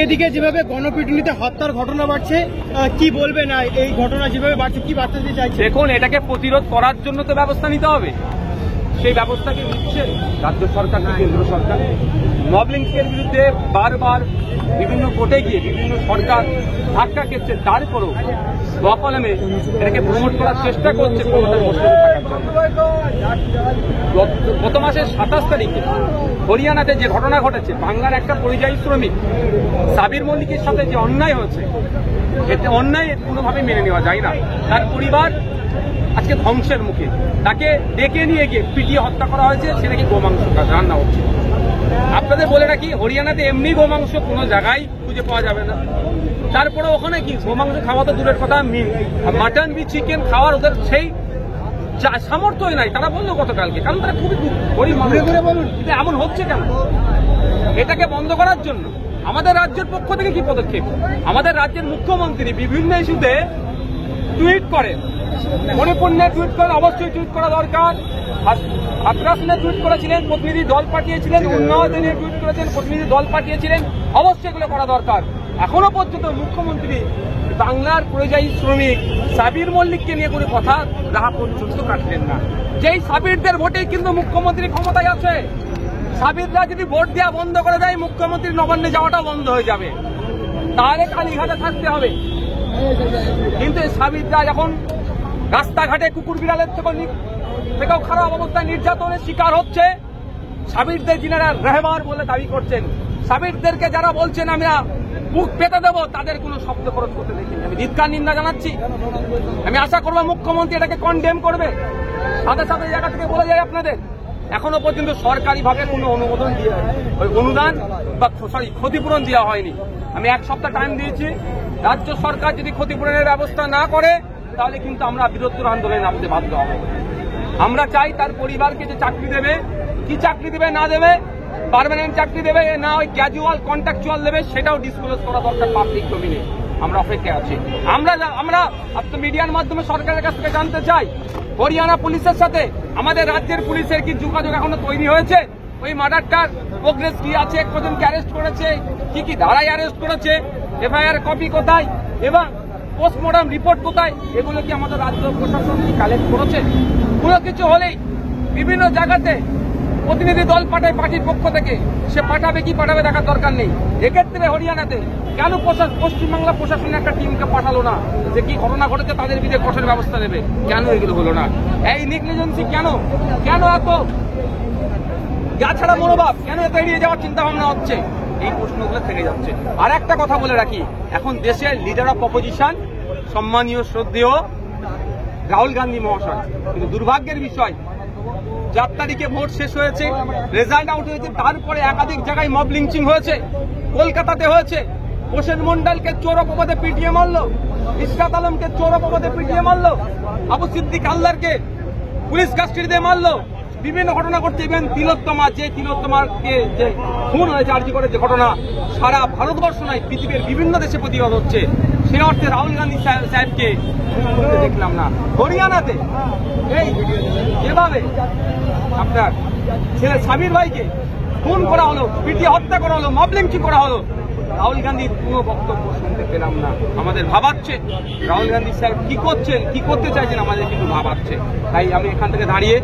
এদিকে যেভাবে গণপিটুনিতে হত্যার ঘটনা বাড়ছে, কি বলবেন এই ঘটনা যেভাবে বাড়ছে, কি বার্তা দিতে চাইছে? দেখুন, এটাকে প্রতিরোধ করার জন্য তো ব্যবস্থা নিতে হবে। সেই ব্যবস্থাকে নিচ্ছে রাজ্য সরকার, কেন্দ্র সরকার। মব লিঞ্চিংয়ের বিরুদ্ধে বারবার বিভিন্ন কোর্টে গিয়ে বিভিন্ন সরকার ধাক্কা খেচ্ছে, তারপরও বকলমে এটাকে প্রমোট করার চেষ্টা করছে ক্ষমতার বসে থাকার জন্য। গত মাসের 27 তারিখে হরিয়ানাতে যে ঘটনা ঘটেছে, বাংলার একটা পরিযায়ী শ্রমিক সাবির মল্লিকের সাথে যে অন্যায় হয়েছে, এতে অন্যায় কোনোভাবে মেনে নেওয়া যায় না। তার পরিবার আজকে ধ্বংসের মুখে। তাকে ডেকে নিয়ে গিয়ে পিটিয়ে হত্যা করা হয়েছে, সে নাকি গোমাংস রান্না হচ্ছে। আপনাদের বলে রাখি, হরিয়ানাতে এমনি গোমাংস কোনো জায়গায় খুঁজে পাওয়া যাবে না। তারপরে ওখানে কি গোমাংস খাওয়া তো দূরের কথা, মাটন বি চিকেন খাওয়ার ওদের সেই সামর্থ্যই নাই। তারা বললো গতকালকে, কারণ তারা খুবই গরিব মানুষ। কিন্তু এমন হচ্ছে কেন? এটাকে বন্ধ করার জন্য আমাদের রাজ্যের পক্ষ থেকে কি পদক্ষেপ? আমাদের রাজ্যের মুখ্যমন্ত্রী বিভিন্ন ইস্যুতে টুইট করে, মণিপুর নিয়ে টুইট করেন, অবশ্যই টুইট করা দরকার। হাতরাস নিয়ে টুইট করেছিলেন, প্রতিনিধি দল পাঠিয়েছিলেন। উন্নয়ন নিয়ে টুইট করেছেন, প্রতিনিধি দল পাঠিয়েছিলেন। অবশ্যই এগুলো করা দরকার। এখনো পর্যন্ত মুখ্যমন্ত্রী বাংলার পরিযায়ী শ্রমিক সাবির মল্লিককে নিয়ে কোনো কথা রাহা পর্যন্ত কাটলেন না। যেই সাবিরদের ভোটেই কিন্তু মুখ্যমন্ত্রী ক্ষমতায় আছে। সাবিররা যদি ভোট দেওয়া বন্ধ করে দেয়, মুখ্যমন্ত্রী নবান্নে যাওয়াটা বন্ধ হয়ে যাবে। তাহলে কালীঘাটে থাকতে হবে। কিন্তু এই সাবিররা যখন রাস্তাঘাটে কুকুর বিড়ালের থেকেও খারাপ অবস্থায় নির্যাতনের শিকার হচ্ছে, সাবিরদের যিনারা রেহমান বলে দাবি করছেন, সাবিরদেরকে যারা বলছেন আমরা বুক পেতে দেবো, তাদের কোনো শব্দ খরচ করতে দেখিনি। আমি ধিক্কার নিন্দা জানাচ্ছি। আমি আশা করবো মুখ্যমন্ত্রী এটাকে কন্ডেম করবে। সাথে সাথে জায়গা থেকে বলে যায়, আপনাদের এখনো পর্যন্ত সরকারিভাবে কোনো অনুমোদন ওই অনুদান বা ক্ষতিপূরণ দেওয়া হয়নি। আমি 1 সপ্তাহ টাইম দিয়েছি। রাজ্য সরকার যদি ক্ষতিপূরণের ব্যবস্থা না করে, তাহলে কিন্তু আমরা বৃহত্তর আন্দোলনে নামতে বাধ্য হব। আমরা চাই তার পরিবারকে যে চাকরি দেবে, কি চাকরি দেবে না দেবে, পার্মানেন্ট চাকরি দেবে না ওই ক্যাজুয়াল কন্ট্রাকচুয়াল দেবে, সেটাও ডিসক্লোজ করা দরকার পাবলিক ডোমেইনে। আমরা অপেক্ষায় আছি। আমরা মিডিয়ার মাধ্যমে সরকারের কাছ থেকে জানতে চাই, হরিয়ানা পুলিশের সাথে আমাদের রাজ্যের পুলিশের কি যোগাযোগ এখনো তৈরি হয়েছে? ওই মার্ডারটার প্রোগ্রেস কি আছে? কজনকে অ্যারেস্ট করেছে, কি কি ধারায় অ্যারেস্ট করেছে, এফআইআর কপি কোথায় এবং পোস্টমর্টম রিপোর্ট কোথায়? এগুলো কি আমাদের রাজ্য প্রশাসন কি কালেক্ট করেছে? কোনো কিছু হলেই বিভিন্ন জায়গাতে প্রতিনিধি দল পাঠায় পার্টির পক্ষ থেকে। সে পাঠাবে কি পাঠাবে দেখার দরকার নেই। এক্ষেত্রে হরিয়ানাতে কেন পশ্চিমবাংলা প্রশাসন একটা টিমকে পাঠালো না, যে কি ঘটনা ঘটেছে তাদের বিরুদ্ধে কঠোর ব্যবস্থা নেবে? কেন এগুলো হলো না? এই নেগলিজেন্সি কেন? কেন এত গা ছাড়া মনোভাব? কেন এত এড়িয়ে যাওয়ার চিন্তা ভাবনা হচ্ছে? এই প্রশ্নগুলো থেকে যাচ্ছে। আর একটা কথা বলে রাখি, এখন দেশের লিডার অফ অপোজিশন সম্মানীয় শ্রদ্ধেয় রাহুল গান্ধী মহাশয়, কিন্তু দুর্ভাগ্যের বিষয় 4 তারিখে ভোট শেষ হয়েছে, রেজাল্ট আউট হয়েছে, তারপরে একাধিক জায়গায় মব লিঞ্চিং হয়েছে। কলকাতাতে হয়েছে, হোসেন মন্ডলকে চোর অপবাদে পিটিয়ে মারলো, ইশরাত আলমকে চোর অপবাদে পিটিয়ে মারলো, আবু সিদ্দিক আল্লাহকে পুলিশ কাস্টডিতে মারলো। বিভিন্ন ঘটনা ঘটছে। ইভেন তিলোত্তমাকে যে খুন হয়েছে আরজি করে, যে ঘটনা সারা ভারতবর্ষ নয় পৃথিবীর বিভিন্ন দেশে প্রতিবাদ হচ্ছে। সে অর্থে রাহুল গান্ধী সাহেবকে দেখলাম না। হরিয়ানাতে এই যেভাবে আপনার ছেলে সাবির ভাইকে খুন করা হলো, পিটিয়ে হত্যা করা হলো, মব লিঞ্চিং করা হলো, রাহুল গান্ধীর কোনো বক্তব্য শুনতে পেলাম না। আমাদের ভাবাচ্ছে রাহুল গান্ধী সাহেব কি করছেন, কি করতে চাইছেন, আমাদের কিন্তু ভাবাচ্ছে। তাই আমি এখান থেকে দাঁড়িয়ে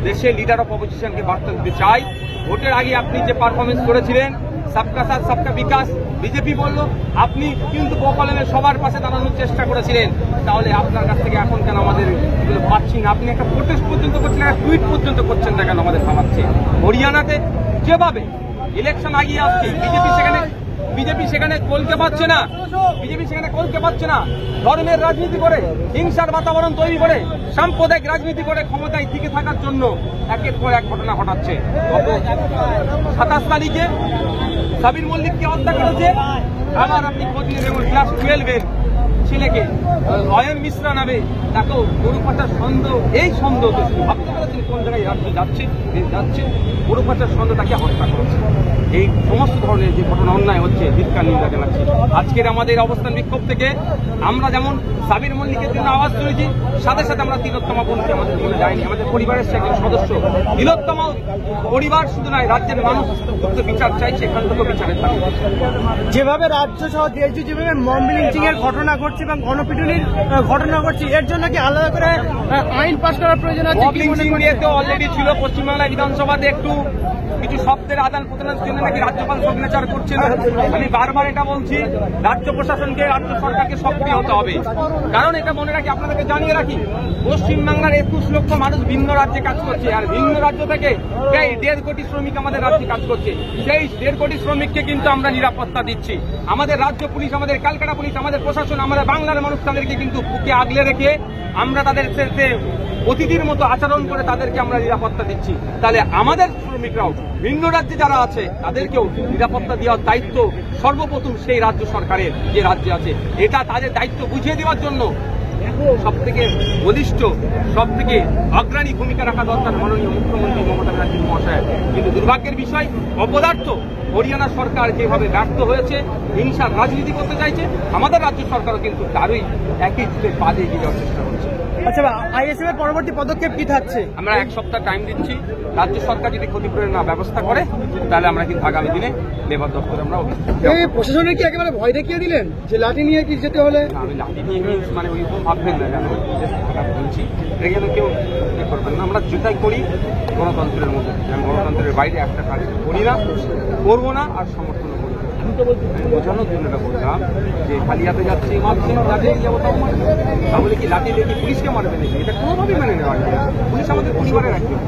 দেশের লিডার অফ অপোজিশনকে বার্তা দিতে চাই, ভোটের আগে আপনি যে পারফরমেন্স করেছিলেন, সবকা সাথ সবকা বিকাশ, বিজেপি বলল, আপনি কিন্তু বকলমে সবার পাশে দাঁড়ানোর চেষ্টা করেছিলেন। তাহলে আপনার কাছ থেকে এখন কেন আমাদের এগুলো পাচ্ছি না? আপনি একটা প্রোটেস্ট পর্যন্ত করছেন, একটা টুইট পর্যন্ত করছেন না কেন? আমাদের ভাবাচ্ছে। হরিয়ানাতে যেভাবে ইলেকশন আগিয়ে আসছে, বিজেপি সেখানে কলকে পাচ্ছে না। ধর্মের রাজনীতি করে, হিংসার বাতাবরণ তৈরি করে, সাম্প্রদায়িক রাজনীতি করে ক্ষমতায় টিকে থাকার জন্য একের পর এক ঘটনা ঘটাচ্ছে। গত 27 তারিখে সাবির মল্লিককে হত্যা করেছে। আবার আপনি খোঁজ নিয়ে দেখুন, ক্লাস 12-এর ছেলেকে অয়ন মিশ্রা নামে, তাকেও গরু পাচার সন্দেহ, এই সন্দেহ ভাবতে পারছেন কোন জায়গায় যাচ্ছে গরু পাচার সন্দেহ, তাকে হত্যা করেছে। এই সমস্ত ধরনের যে ঘটনা অন্যায় হচ্ছে, ধিক্কার নিন্দা জানাচ্ছি। আজকের আমাদের অবস্থান বিক্ষোভ থেকে আমরা যেমন সাবির মল্লিকের জন্য আওয়াজ তুলেছি, সাথে সাথে আমরা তিলোত্তমা বলছি আমাদের মনে যায়নি, আমাদের পরিবারের সে একজন সদস্য। তিলোত্তমা পরিবার শুধু নয়, রাজ্যের মানুষ বিচার চাইছে, এখান থেকে বিচারের দাবি। যেভাবে রাজ্য সহ দেশ যেভাবে মব লিঞ্চিং এর ঘটনা ঘটছে এবং গণপিটুনির ঘটনা ঘটছে, এর জন্য কি আলাদা করে আইন পাস করার প্রয়োজন আছে? মব লিঞ্চিং নিয়ে তো অলরেডি ছিল পশ্চিমবাংলা বিধানসভাতে একটু কিছু শব্দের আদান প্রদানের জন্য নাকি রাজ্যপাল সিগনেচার করছিল। আমি বারবার এটা বলছি, রাজ্য প্রশাসনকে, রাজ্য সরকারকে সক্রিয় হতে হবে। কারণ এটা মনে রাখি, আপনাদেরকে জানিয়ে রাখি, পশ্চিমবাংলার 21 লক্ষ মানুষ ভিন্ন রাজ্যে কাজ করছে, আর ভিন্ন রাজ্য থেকে প্রায় 1.5 কোটি শ্রমিক আমাদের রাজ্যে কাজ করছে। সেই 1.5 কোটি শ্রমিককে কিন্তু আমরা নিরাপত্তা দিচ্ছি। আমাদের রাজ্য পুলিশ, আমাদের ক্যালকাটা পুলিশ, আমাদের প্রশাসন, আমাদের বাংলার মানুষ তাদেরকে কিন্তু বুকে আগলে রেখে আমরা তাদের সাথে অতিথির মতো আচরণ করে তাদেরকে আমরা নিরাপত্তা দিচ্ছি। তাহলে আমাদের শ্রমিকরাও ভিন্ন রাজ্যে যারা আছে তাদেরকেও নিরাপত্তা দেওয়ার দায়িত্ব সর্বপ্রথম সেই রাজ্য সরকারের, যে রাজ্যে আছে। এটা তাদের দায়িত্ব বুঝিয়ে দেওয়ার জন্য সব থেকে বলিষ্ঠ, সব থেকে অগ্রণী ভূমিকা রাখা দরকার মাননীয় মুখ্যমন্ত্রী মমতা ব্যানার্জি মহাশয়। কিন্তু দুর্ভাগ্যের বিষয়, অপদার্থ হরিয়ানা সরকার যেভাবে ব্যর্থ হয়েছে, হিংসার রাজনীতি করতে চাইছে, আমাদের রাজ্য সরকারও কিন্তু তারই একই পা দিয়ে এগিয়ে যাওয়ার চেষ্টা করছে। আচ্ছা, আইএসএফ এর পরবর্তী পদক্ষেপ কি থাকছে? আমরা 1 সপ্তাহ টাইম দিচ্ছি। রাজ্য সরকার যদি ক্ষতিপূরণ না ব্যবস্থা করে, তাহলে আমরা কিন্তু আগামী দিনে লেবার দপ্তরে আমরা প্রশাসনের কি একেবারে ভয় দেখিয়ে দিলেন যে লাঠি নিয়ে কি যেতে হলে? আমি লাঠি নিয়ে মানে ওইরকম ভাববেন না, জানো বলছি, এখানে কেউ করবেন না। আমরা যেটাই করি গণতন্ত্রের মধ্যে, আমি গণতন্ত্রের বাইরে একটা কাজ করি না, করবো না, আর সমর্থন করি। বোঝানোর জন্য এটা বললাম যে খালি হাতে যাচ্ছি, মারছি, লাঠি যাবো, তাহলে কি লাঠি দিয়ে পুলিশকে মারবে নাকি? এটা কোনোভাবেই মেনে নেওয়া যায় না। পুলিশ আমাদের পরিবারের একজন।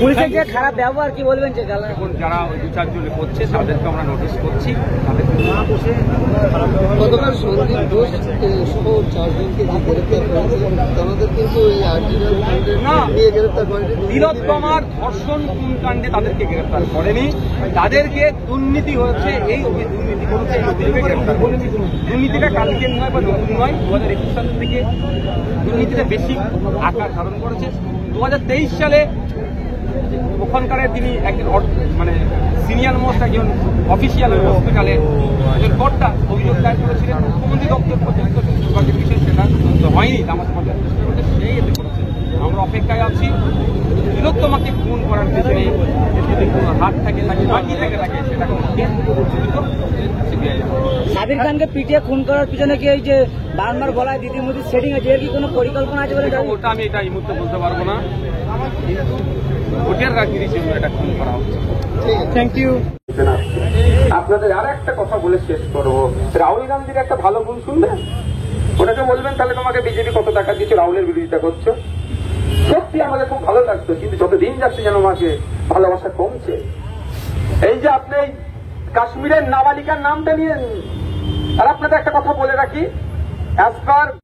পুলিশের যে খারাপ ব্যবহার কি বলবেন? যে এখন যারা ওই 2-4 জনে করছে তাদেরকে আমরা নোটিশ করছি, তাদেরকে গতকাল সন্দীপ ঘোষ সহ 4 জনকে যে গ্রেপ্তার করেছে, তাদের কিন্তু এই আর্জিনাল নিয়ে গ্রেপ্তার করেনি। তিলোত্তমার ধর্ষণ খুনকাণ্ডে তাদেরকে গ্রেপ্তার করেনি, তাদেরকে দুর্নীতি হয়েছে, এই দুর্নীতি করেছে, দুর্নীতিটা কালকের নয় বা নতুন নয়, 2021 সাল থেকে দুর্নীতিটা বেশি আকার ধারণ করেছে। 2023 সালে ওখানকার তিনি একজন মানে সিনিয়র মোস্ট একজন অফিসিয়াল হসপিটালে একজন কর্তা অভিযোগ দায়ের করেছিলেন। মুখ্যমন্ত্রী দপ্তর পর্যন্ত বিষয় সেটা হয়নি, আমাদের পর্যন্ত সেই এতে করেছে। আমরা অপেক্ষায় আছি তিলোত্তমাকে খুন করার পেছনে যদি কোনো হাত থাকে, তাকে বাকি থেকে থাকে, সেটা সাবির খানকে পিটিয়ে খুন করার পিছনে কি এই যে বারবার বলা হয় দিদি মোদী সেটিং আছে, এর কি কোনো পরিকল্পনা আছে বলে? ওটা আমি এটা এই মুহূর্তে বলতে পারবো না, ভোটের রাজনীতির জন্য এটা খুন করা হচ্ছে। Thank you. আপনাদের আর একটা কথা বলে শেষ করবো, রাহুল গান্ধীর একটা ভালো গুণ শুনবে, ওটাকে বলবেন তাহলে তোমাকে বিজেপি কত টাকা দিচ্ছে, রাহুলের বিরোধিতা করছো। সত্যি আমাদের খুব ভালো লাগতো, কিন্তু যত দিন যাচ্ছে যেন আমাকে ভালোবাসা কমছে। এই যে আপনি কাশ্মীরের নাবালিকার নামটা নিয়ে, আর আপনাদের একটা কথা বলে রাখি, অ্যাজ পার